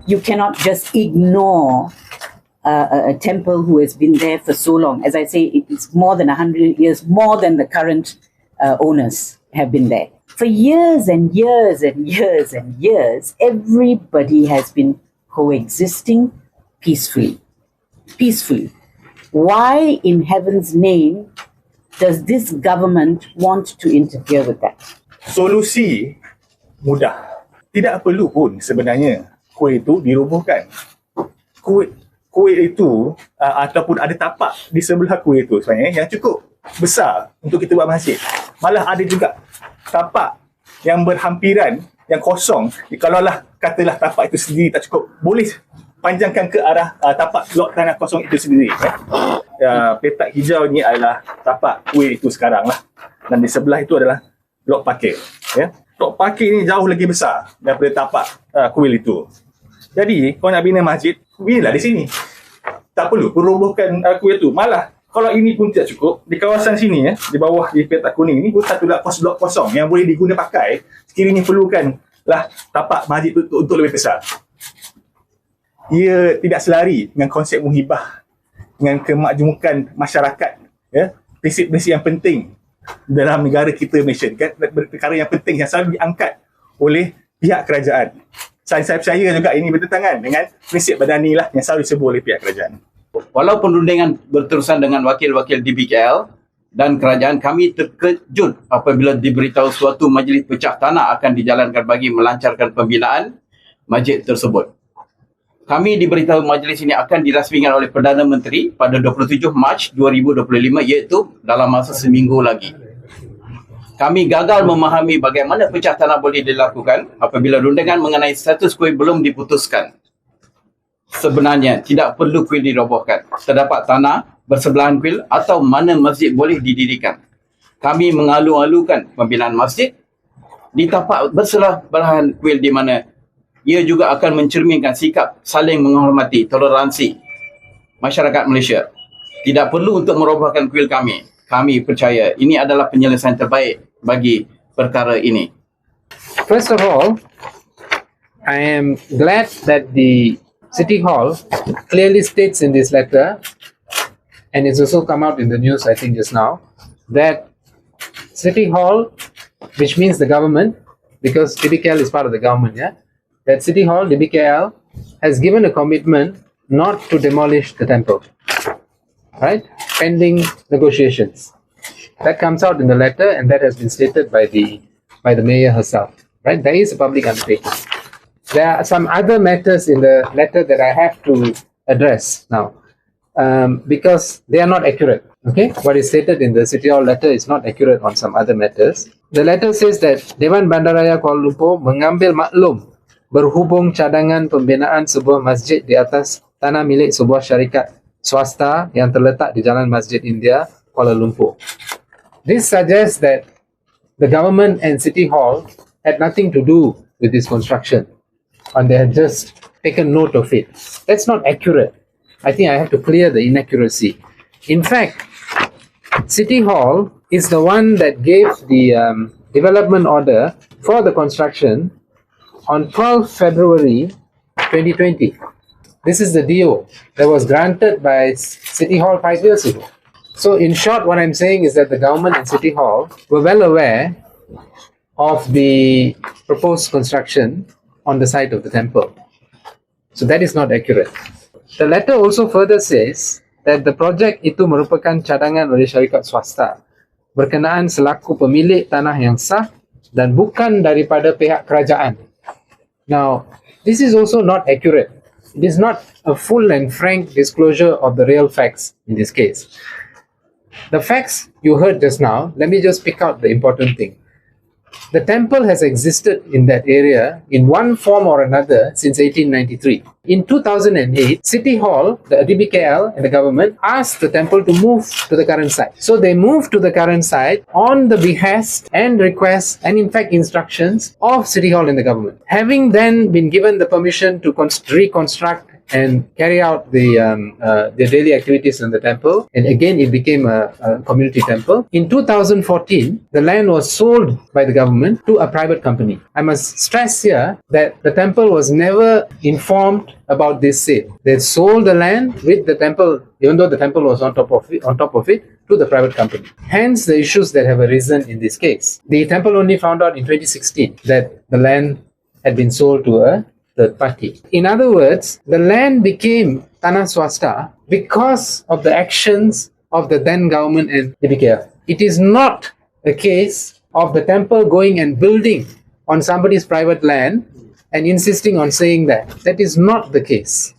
You cannot just ignore a temple who has been there for so long. As I say, it's more than 100 years, more than the current owners have been there. For years and years and years and years, everybody has been coexisting peacefully. Peacefully. Why in heaven's name does this government want to interfere with that? Solusi mudah. Tidak perlu pun sebenarnya kuil itu dirobohkan. Kuil itu ataupun ada tapak di sebelah kuil itu sebenarnya yang cukup besar untuk kita buat masjid. Malah ada juga tapak yang berhampiran, yang kosong. Kalaulah katalah tapak itu sendiri tak cukup, boleh panjangkan ke arah tapak blok tanah kosong itu sendiri. Petak hijau ni adalah tapak kuil itu sekarang lah. Dan di sebelah itu adalah blok parkir. Blok parkir ni jauh lagi besar daripada tapak kuil itu. Jadi, kalau nak bina masjid, binalah di sini. Tak perlu robohkan kuil itu. Malah, kalau ini pun tidak cukup, di kawasan sini, di bawah di petak kuning ni pun satu blok kosong yang boleh diguna pakai sekiranya perlukanlah tapak masjid itu untuk lebih besar. Ia tidak selari dengan konsep muhibah, dengan kemakjumukan masyarakat, prinsip-prinsip yang penting dalam negara kita Malaysia, perkara yang penting yang selalu diangkat oleh pihak kerajaan. Saya percaya juga ini bertentangan dengan prinsip Madani lah yang selalu disebut oleh pihak kerajaan. Walaupun rundingan berterusan dengan wakil-wakil DBKL dan kerajaan, kami terkejut apabila diberitahu suatu majlis pecah tanah akan dijalankan bagi melancarkan pembinaan masjid tersebut. Kami diberitahu majlis ini akan dirasmikan oleh Perdana Menteri pada 27 Mac 2025, iaitu dalam masa seminggu lagi. Kami gagal memahami bagaimana pecah tanah boleh dilakukan apabila rundingan mengenai status kuil belum diputuskan. Sebenarnya tidak perlu kuil dirobohkan. Terdapat tanah bersebelahan kuil atau mana masjid boleh didirikan. Kami mengalu-alukan pembinaan masjid di tapak bersebelahan kuil di mana ia juga akan mencerminkan sikap saling menghormati, toleransi masyarakat Malaysia. Tidak perlu untuk merobohkan kuil kami. Kami percaya ini adalah penyelesaian terbaik bagi perkara ini. First of all, I am glad that the City Hall clearly states in this letter, and it's also come out in the news I think just now, that City Hall, which means the government, because DBKL is part of the government, that City Hall, DBKL, has given a commitment not to demolish the temple, right? Pending negotiations. That comes out in the letter, and that has been stated by the mayor herself, right? There is a public undertaking. There are some other matters in the letter that I have to address now, because they are not accurate. Okay, what is stated in the City Hall letter is not accurate on some other matters. The letter says that Dewan Bandaraya Kuala Lumpur mengambil maklum berhubung cadangan pembinaan sebuah masjid di atas tanah milik sebuah syarikat swasta yang terletak di Jalan Masjid India, Kuala Lumpur. This suggests that the government and City Hall had nothing to do with this construction, and they had just taken note of it. That's not accurate. I think I have to clear the inaccuracy. In fact, City Hall is the one that gave the development order for the construction on 12 February 2020. This is the DO that was granted by City Hall 5 years ago. So in short, what I'm saying is that the government and City Hall were well aware of the proposed construction on the site of the temple. So that is not accurate. The letter also further says that the project itu merupakan cadangan oleh syarikat swasta berkenaan selaku pemilik tanah yang sah dan bukan daripada pihak kerajaan. Now, this is also not accurate. It is not a full and frank disclosure of the real facts in this case. The facts you heard just now, let me just pick out the important thing. The temple has existed in that area in one form or another since 1893. In 2008, City Hall, the DBKL and the government asked the temple to move to the current site. So they moved to the current site on the behest and request and in fact instructions of City Hall and the government. Having then been given the permission to reconstruct and carry out their daily activities in the temple. And again, it became a community temple. In 2014, the land was sold by the government to a private company. I must stress here that the temple was never informed about this sale. They sold the land with the temple, even though the temple was on top of it, to the private company. Hence, the issues that have arisen in this case. The temple only found out in 2016 that the land had been sold to a third party. In other words, the land became tanah swasta because of the actions of the then government and DBKL. It is not a case of the temple going and building on somebody's private land and insisting on saying that. That is not the case.